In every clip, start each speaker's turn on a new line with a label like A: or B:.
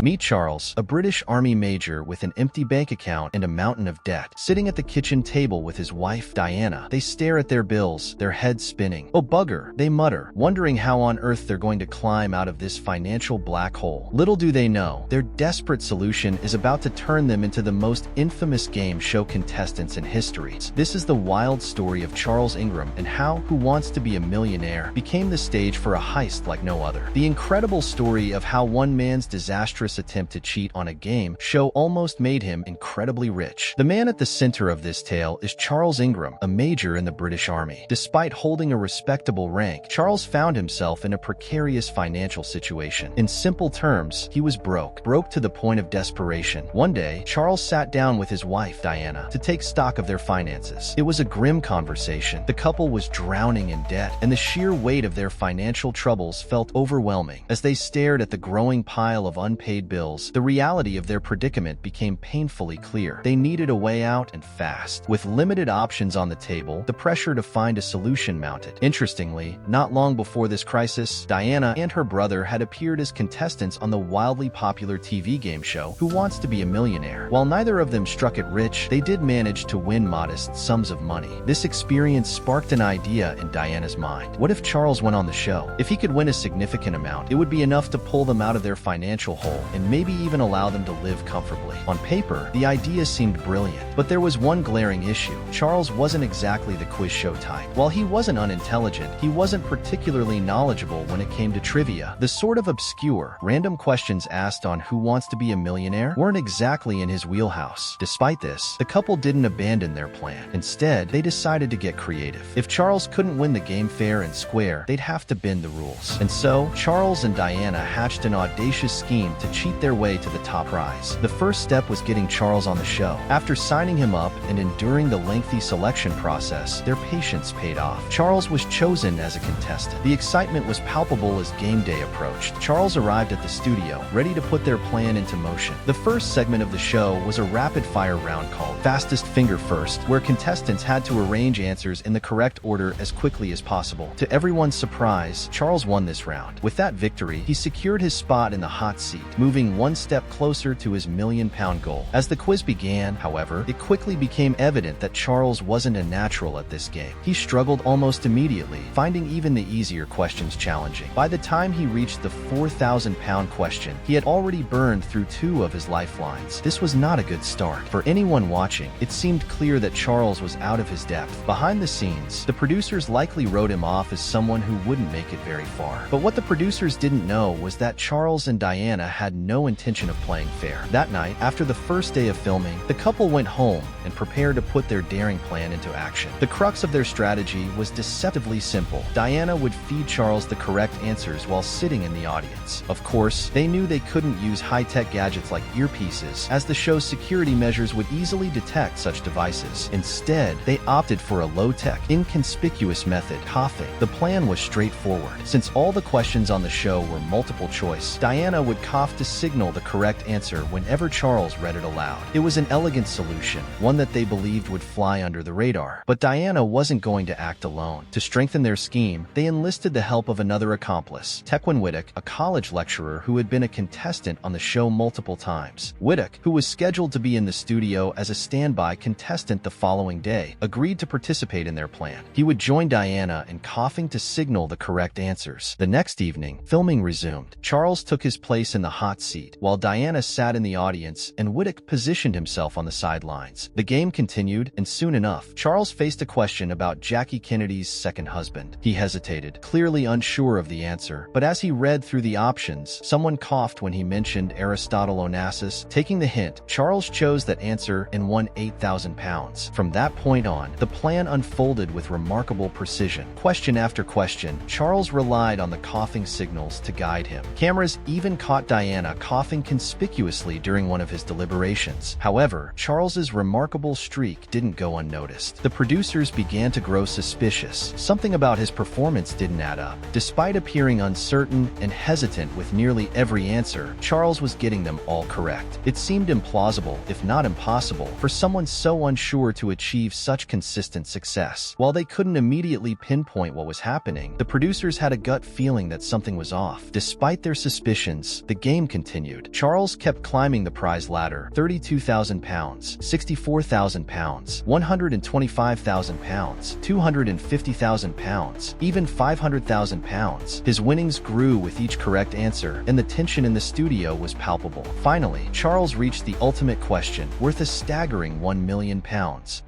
A: Meet Charles, a British Army major with an empty bank account and a mountain of debt. Sitting at the kitchen table with his wife, Diana, they stare at their bills, their heads spinning. "Oh bugger," they mutter, wondering how on earth they're going to climb out of this financial black hole. Little do they know, their desperate solution is about to turn them into the most infamous game show contestants in history. This is the wild story of Charles Ingram and how Who Wants to Be a Millionaire became the stage for a heist like no other. The incredible story of how one man's disastrous attempt to cheat on a game show almost made him incredibly rich. The man at the center of this tale is Charles Ingram, a major in the British Army. Despite holding a respectable rank, Charles found himself in a precarious financial situation. In simple terms, he was broke to the point of desperation. One day, Charles sat down with his wife, Diana, to take stock of their finances. It was a grim conversation. The couple was drowning in debt, and the sheer weight of their financial troubles felt overwhelming. As they stared at the growing pile of unpaid bills, the reality of their predicament became painfully clear. They needed a way out, and fast. With limited options on the table, the pressure to find a solution mounted. Interestingly, not long before this crisis, Diana and her brother had appeared as contestants on the wildly popular TV game show Who Wants to Be a Millionaire. While neither of them struck it rich, they did manage to win modest sums of money. This experience sparked an idea in Diana's mind. What if Charles went on the show? If he could win a significant amount, it would be enough to pull them out of their financial hole and maybe even allow them to live comfortably. On paper, the idea seemed brilliant, but there was one glaring issue. Charles wasn't exactly the quiz show type. While he wasn't unintelligent, he wasn't particularly knowledgeable when it came to trivia. The sort of obscure, random questions asked on Who Wants to Be a Millionaire weren't exactly in his wheelhouse. Despite this, the couple didn't abandon their plan. Instead, they decided to get creative. If Charles couldn't win the game fair and square, they'd have to bend the rules. And so, Charles and Diana hatched an audacious scheme to cheat their way to the top prize. The first step was getting Charles on the show. After signing him up and enduring the lengthy selection process, their patience paid off. Charles was chosen as a contestant. The excitement was palpable as game day approached. Charles arrived at the studio, ready to put their plan into motion. The first segment of the show was a rapid-fire round called Fastest Finger First, where contestants had to arrange answers in the correct order as quickly as possible. To everyone's surprise, Charles won this round. With that victory, he secured his spot in the hot seat, moving one step closer to his million-pound goal. As the quiz began, however, it quickly became evident that Charles wasn't a natural at this game. He struggled almost immediately, finding even the easier questions challenging. By the time he reached the 4,000-pound question, he had already burned through 2 of his lifelines. This was not a good start. For anyone watching, it seemed clear that Charles was out of his depth. Behind the scenes, the producers likely wrote him off as someone who wouldn't make it very far. But what the producers didn't know was that Charles and Diana had no intention of playing fair. That night, after the first day of filming, the couple went home and prepared to put their daring plan into action. The crux of their strategy was deceptively simple. Diana would feed Charles the correct answers while sitting in the audience. Of course, they knew they couldn't use high-tech gadgets like earpieces, as the show's security measures would easily detect such devices. Instead, they opted for a low-tech, inconspicuous method, coughing. The plan was straightforward. Since all the questions on the show were multiple choice, Diana would cough to signal the correct answer whenever Charles read it aloud. It was an elegant solution, one that they believed would fly under the radar. But Diana wasn't going to act alone. To strengthen their scheme, they enlisted the help of another accomplice, Tequin Whittock, a college lecturer who had been a contestant on the show multiple times. Whittock, who was scheduled to be in the studio as a standby contestant the following day, agreed to participate in their plan. He would join Diana in coughing to signal the correct answers. The next evening, filming resumed. Charles took his place in the hot seat, while Diana sat in the audience and Whittock positioned himself on the sidelines. The game continued, and soon enough, Charles faced a question about Jackie Kennedy's second husband. He hesitated, clearly unsure of the answer, but as he read through the options, someone coughed when he mentioned Aristotle Onassis. Taking the hint, Charles chose that answer and won 8,000 pounds. From that point on, the plan unfolded with remarkable precision. Question after question, Charles relied on the coughing signals to guide him. Cameras even caught Diana coughing conspicuously during one of his deliberations. However, Charles's remarkable streak didn't go unnoticed. The producers began to grow suspicious. Something about his performance didn't add up. Despite appearing uncertain and hesitant with nearly every answer, Charles was getting them all correct. It seemed implausible, if not impossible, for someone so unsure to achieve such consistent success. While they couldn't immediately pinpoint what was happening, the producers had a gut feeling that something was off. Despite their suspicions, the game continued. Charles kept climbing the prize ladder: 32,000 pounds, 64,000 pounds, 125,000 pounds, 250,000 pounds, even 500,000 pounds. His winnings grew with each correct answer, and the tension in the studio was palpable. Finally, Charles reached the ultimate question, worth a staggering £1 million.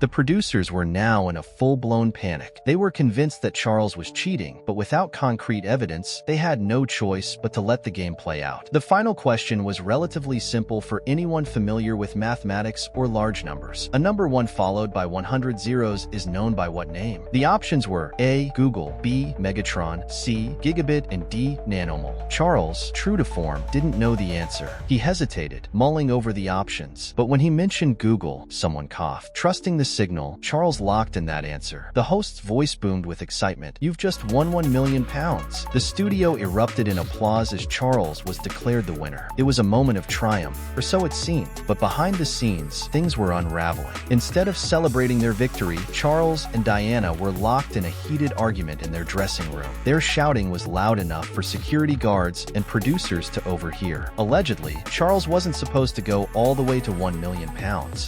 A: The producers were now in a full-blown panic. They were convinced that Charles was cheating, but without concrete evidence, they had no choice but to let the game play out. The final question was relatively simple for anyone familiar with mathematics or large numbers. A number 1 followed by 100 zeros is known by what name? The options were A. Google, B. Megatron, C. Gigabit, and D. Nanomole. Charles, true to form, didn't know the answer. He hesitated, mulling over the options. But when he mentioned Google, someone coughed. Trusting the signal, Charles locked in that answer. The host's voice boomed with excitement. "You've just won £1 million." The studio erupted in applause as Charles was declared the winner. It was a moment of triumph, or so it seemed. But behind the scenes, things were unraveling. Instead of celebrating their victory, Charles and Diana were locked in a heated argument in their dressing room. Their shouting was loud enough for security guards and producers to overhear. Allegedly, Charles wasn't supposed to go all the way to £1 million.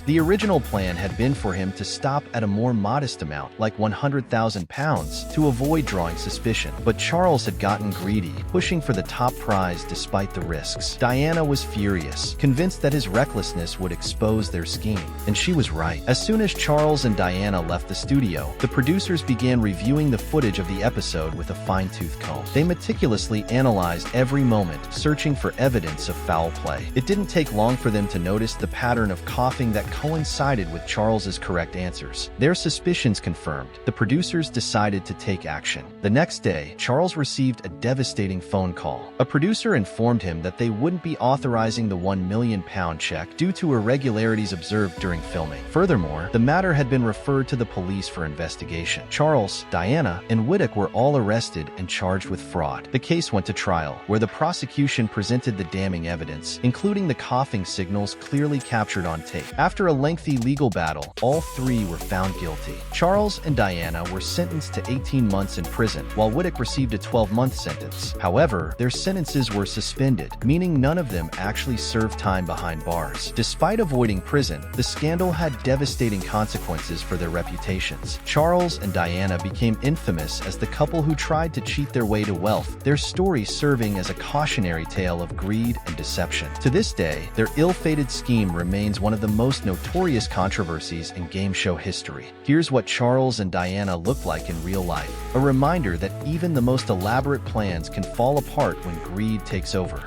A: The original plan had been for him to stop at a more modest amount, like £100,000, to avoid drawing suspicion. But Charles had gotten greedy, pushing for the top prize despite the risks. Diana was furious, convinced that his recklessness would expose their scheme. And she was right. As soon as Charles and Diana left the studio, the producers began reviewing the footage of the episode with a fine-tooth comb. They meticulously analyzed every moment, searching for evidence of foul play. It didn't take long for them to notice the pattern of coughing that coincided with Charles's correct answers. Their suspicions confirmed, the producers decided to take action. The next day, Charles received a devastating phone call. A producer informed him that they wouldn't be authorizing the £1 million check due to irregularities observed during filming. Furthermore, the matter had been referred to the police for investigation. Charles, Diana, and Whittock were all arrested and charged with fraud. The case went to trial, where the prosecution presented the damning evidence, including the coughing signals clearly captured on tape. After a lengthy legal battle, all three were found guilty. Charles and Diana were sentenced to 18 months in prison, while Whittock received a 12-month sentence. However, their sentences were suspended, meaning none of them actually served time behind bars. Despite avoiding prison, the scandal had devastating consequences for their reputations. Charles and Diana became infamous as the couple who tried to cheat their way to wealth, their story serving as a cautionary tale of greed and deception. To this day, their ill-fated scheme remains one of the most notorious controversies in game show history. Here's what Charles and Diana looked like in real life, a reminder that even the most elaborate plans can fall apart when greed takes over.